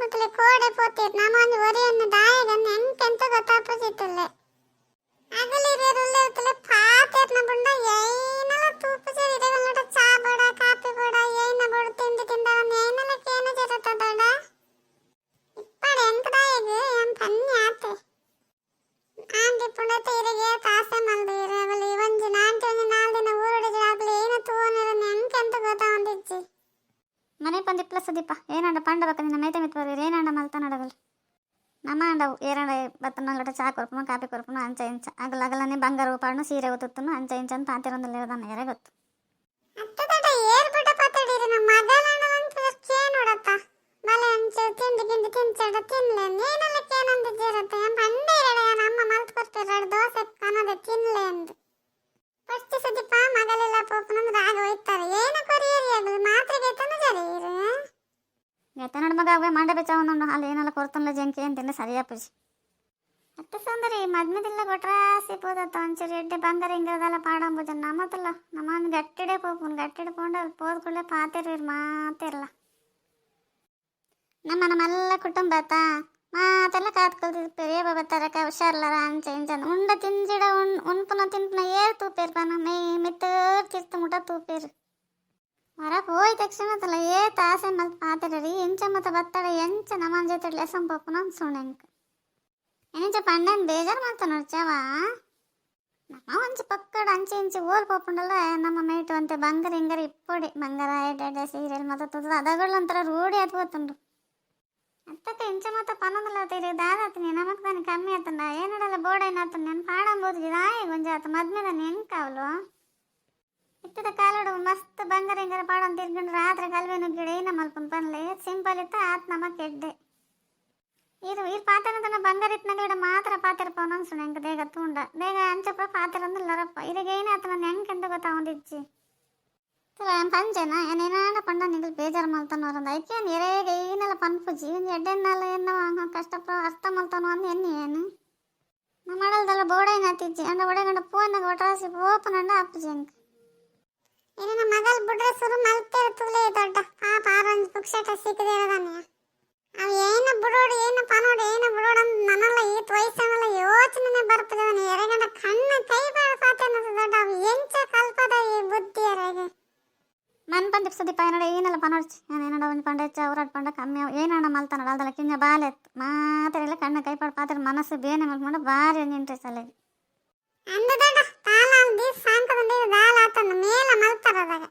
ಮುತ್ತಲೆ ಕೋಡೆ ಪೋತಿರ್ ನಮ್ಮಂದು ಒರಿಯನ್ನು ದಾಯಗನ್ನು ಎಂತೆಂತ ಗೊತ್ತಾಪಸಿತ್ತಲ್ಲ ಅಗಲಿರುlle ಉತ್ತಲೆ ಪಾತೆರ್ನ ಬುಂಡ ಏನಲ ತೂಪು ಸೇರಿದಗಲ್ಲಡ ಚಾ ಬಡ ಕಾಫಿ ಬಡ ಏನ ಬಡ ತಿಂದು ತಿಂದವನ್ನ ಏನಲ ಕೇನ ಜರತದಡ ಇಪ್ಪಡೆ ಎಂಕ ದಾಯಗ ಎಂ ಪನ್ನಿ ಆತೆ ಆಂಟಿ ಪುಂಡತೆ ಇರಗೆ ತಾಸೆ ಮಲ್ದು ಇರಗಲಿ ಒಂಜಿ ನಾಂಟಿ ಒಂಜಿ 4 ದಿನ ಊರುಡೆ ಜಾಗಲಿ ಏನ ತೂವನಿರನ್ನ ಎಂಕೆಂತ ಗೊತ್ತಾವಂದಿಜ್ಜಿ ಮನೆ ಪಂದಿಪ್ಲ ಸುದೀಪ ಏನಂಡ ಪಂಡಬಕ್ಕ ನಿನ್ನ ಮೇತೆ ಮಿತ್ವರಿ ಏನಂಡ ಮಲ್ತ ನಡಗಲ್ ನಮ್ಮ ಅಂಡವು ಏರಂಡ ಬತ್ತನಲ್ಲಟ ಚಾ ಕೊರ್ಪುನು ಕಾಫಿ ಕೊರ್ಪುನು ಅಂಚ ಇಂಚ ಅಗಲನೆ ಬಂಗಾರ ಪಾಡ್ನು ಸೀರೆ ಗೊತ್ತುತ್ತನು ಅಂಚ ಇಂಚ ಅಂತ ಪಾತಿರೊಂದಲ್ಲಿ ಇರೋದನ್ನ ಯಾರೇ ಗೊತ್ತು ಅತ್ತದಟ ಏರ್ಬಿಟ ಪಾತಡಿರಿ ನಮ್ಮ ಮಗಲಣ್ಣವಂತ ಕೇನೋಡತ್ತ ಬಲೆ ಅಂಚ ತಿಂಡಿ ಗಿಂಡಿ ತಿಂಚಡ ತಿನ್ಲೆ ನೀನಲ್ಲ ಕೇನಂದ ಜರತ್ತ ಎಂ ಪಂಡೆ ಇರಡ ನಮ್ಮ ಮಲ್ತ್ ಕೊರ್ತಿರ ದೋಸೆ ಕನದ ತಿನ್ಲೆ ಅಂದು ಫಸ್ಟ್ ಸುದೀಪ ಮಗಲೆಲ್ಲ ಪೋಪನಂದ ರಾಗ ಹೋಯ್ತಾರೆ ಏನ ಕೊರಿಯರಿ ಆಗಲಿ ಮಾತ್ರೆಗೆ ತನ ಜರೀರು ಎತ್ತನಡ ಮಗ ಅವೇ ಮಂಡ ಬೆಚ್ಚವನು ಅಲ್ಲಿ ಏನೆಲ್ಲ ಕೊರ್ತನಲ್ಲ ಜಂಕಿ ಅಂತಿಲ್ಲ ಸರಿಯಾ ಪೂಜಿ ಅತ್ತ ಸುಂದರಿ ಮದ್ಮೆದಿಲ್ಲ ಕೊಟ್ರಾಸಿ ಪೋದತ್ತ ಒಂಚೂರು ಎಡ್ಡೆ ಬಂಗಾರ ಹಿಂಗಿರದಲ್ಲ ಪಾಡಂಬುಜ ನಮ್ಮತ್ತಲ್ಲ ನಮ್ಮನ್ನು ಗಟ್ಟಿಡೆ ಪೋಪುನ್ ಗಟ್ಟಿಡೆ ಪೋಂಡ ಪೋದ್ ಕೂಡಲೇ ಪಾತಿರ್ವಿರ್ ಮಾತಿರಲ್ಲ ನಮ್ಮೆಲ್ಲ ಕುಟುಂಬ ಆತಾ ಮಾತೆಲ್ಲ ಕಾತ್ಕೊಳ್ತಿರ್ತೀರಿ ಏ ಬಾಬಾ ತರಕ ಹುಷಾರ್ಲಾರ ಅಂಚೆ ಇಂಚಂದ ಉಂಡ ತಿಂಜಿಡ ಉಣ್ಪುನ ತಿನ್ಪುನ ಏರ್ ತೂಪೇರ್ ಪಾನ ಮೈ ಮೆತ್ತರ್ತಿರ್ತು ಮುಟ ತೂಪೇರು ಹೊರಗೆ ಹೋಯ್ ತಕ್ಷಣ ಏ ತಾಸೆ ಮಲ್ತ್ ಪಾತಿರರಿ ಎಂಚ ಮತ್ತ ಬತ್ತಡ ಎಂಚ ನಮ್ಮನ ಜೊತೆ ಲೆಸಂ ಪಪ್ಪುನ ಸುಣೆಂಕ ಎಂಚ ಪಂಡನ್ ಬೇಜಾರು ಮಾಡ್ತಾ ನೋಡ್ಚವ ನಮ್ಮ ಒಂಚ ಪಕ್ಕಡ ಅಂಚೆ ಇಂಚೆ ಓಲ್ ಪಪ್ಪುಂಡಲ್ಲ ನಮ್ಮ ಮೇಟು ಅಂತೆ ಬಂಗಾರ ಹಿಂಗಾರ ಇಪ್ಪೊಡಿ ಬಂಗಾರ ಎಡ್ಡೆ ಸೀರಿಯಲ್ ಮತ್ತೆ ತುದ ಅದಗಳು ಒಂಥರ ರೂಢಿ ಆತ್ಬೋತುಂಡು ಅತ್ತಕ್ಕೆ ಇಂಚ ಮತ್ತ ಪನ್ನೊಂದಲ್ಲ ತೀರಿ ದಾದಾತೀನಿ ನಮಕ್ ತಾನೆ ಕಮ್ಮಿ ಆತಂಡ ಏನಡಲ್ಲ ಬೋಡೇನಾತ ನಾನು ಪಾಡಂಬೋದು ದಾಯಿ ಗೊಂಜ ಆತ ಮದ್ಮೆದಾನೆ ಹೆಂಕಾವಲು ಇಟ್ಟದ ಕಾಲಡು ಮಸ್ತ್ ಬಂಗಾರ ಹಿಂಗಾರ ಪಾಡನ್ ತಿರ್ಕೊಂಡು ರಾತ್ರಿ ಕಲ್ವೆ ನುಗ್ಗಿಡ ಏನ ಮಲ್ಪನ್ ಪನ್ಲೆ ಸಿಂಪಲ್ ಇತ್ತ ಆತ್ ನಮಕ್ ಎಡ್ಡೆ ಇರು ಪಾತೆರದನ್ನ ಬಂಗಾರ ಇಟ್ನಾಗಲಿಡ ಮಾತ್ರ ಪಾತಿರ್ಪವನ ಅನ್ಸುಣ ಹೆಂಗ ದೇಗ ತೂಂಡ ದೇಗ ಅಂಚಪ್ಪ ಪಾತಿರಂದಿಲ್ಲರಪ್ಪ ಇದಾಗ ಏನಾತ ನನ್ನ ಹೆಂಗೆಂತ ಗೊತ್ತಾವಂದಿಜ್ಜಿ ಪಂಚೆನ ಏನೇನಾಡ ಪಂಡ ನಿಗಲ್ ಬೇಜಾರು ಮಲ್ತಾನವ್ರಂದ ಐಕೇನು ಎರೇಗ ಏನೆಲ್ಲ ಪನ್ಪುಜಿ ಒಂದು ಎಡ್ಡೆನ್ನಲ್ಲ ಏನೋ ಕಷ್ಟಪ್ಪ ಅರ್ಥ ಮಲ್ತಾನು ಅಂದು ಎನ್ನಿ ಏನು ನಮ್ಮ ಮಾಡಲ್ದಲ್ಲ ಬೋಡೇನಾತಿಜ್ಜಿ ಅಂಡ ಒಡೆಗಂಡ ಪೋನಾಗ ಒಟ್ರಾಸಿ ಓಪನಂಡ ಅಪ್ಪಜಿ ಹೆಂಗೆ ಇನ್ನು ಮಗಲ್ ಬಿಡ್ರೆ ಸುರು ಮಲ್ತೇರ ತುಲೆ ದೊಡ್ಡ ಪಾಪ ಆರೊಂದು ಪುಕ್ಷಟ ಸಿಕ್ಕದೆ ಇರೋದಾನೆ ಅವು ಏನ ಬಿಡೋಡು ಏನ ಪನೋಡು ಏನ ಬಿಡೋಡು ಅಂತ ನನ್ನಲ್ಲ ಈ ವಯಸ್ಸನ್ನೆಲ್ಲ ಯೋಚನೆ ಬರ್ತದೆ ಅವನು ಎರೆಗಂಡ ಕಣ್ಣ ಕೈ ಬಾಳ ಪಾತೇನದು ದೊಡ್ಡ ಅವು ಎಂಚ ಕಲ್ಪದ ಈ ಬುದ್ಧಿ ಎರೆಗೆ ಮನ್ ಪಂದಿಪ್ ಸುದೀಪ ಏನಡ ಏನೆಲ್ಲ ಪನೋಡ್ಚಿ ನಾನು ಏನಡ ಒಂದು ಪಂಡೆಚ್ಚ ಊರಾಡ್ ಪಂಡ ಕಮ್ಮಿ ಅವು ಏನಣ್ಣ ಮಲ್ತಾನಡ ಅದಲ್ಲ ಕಿಂಜ ಬಾಲೆತ್ತು ಮಾತೆಲ್ಲ ಕಣ್ಣ ಕೈ ಪಾಡು ಪಾತ್ರ ಮನಸ್ಸು ಬೇನೆ ಮಲ್ಕೊಂಡು ಭಾರಿ ಒಂದು ಇಂಟ್ರೆಸ್ಟ್ ಅಲ್ಲಿಗೆ ಅಂದ ದೊಡ್ಡ ತಾಲ ದಿವ್ಸ ಸಾಯಂಕಾಲ ದಾಲ ಆತಂದು ಮೇಲ ಮಲ್ತಾರದಾಗ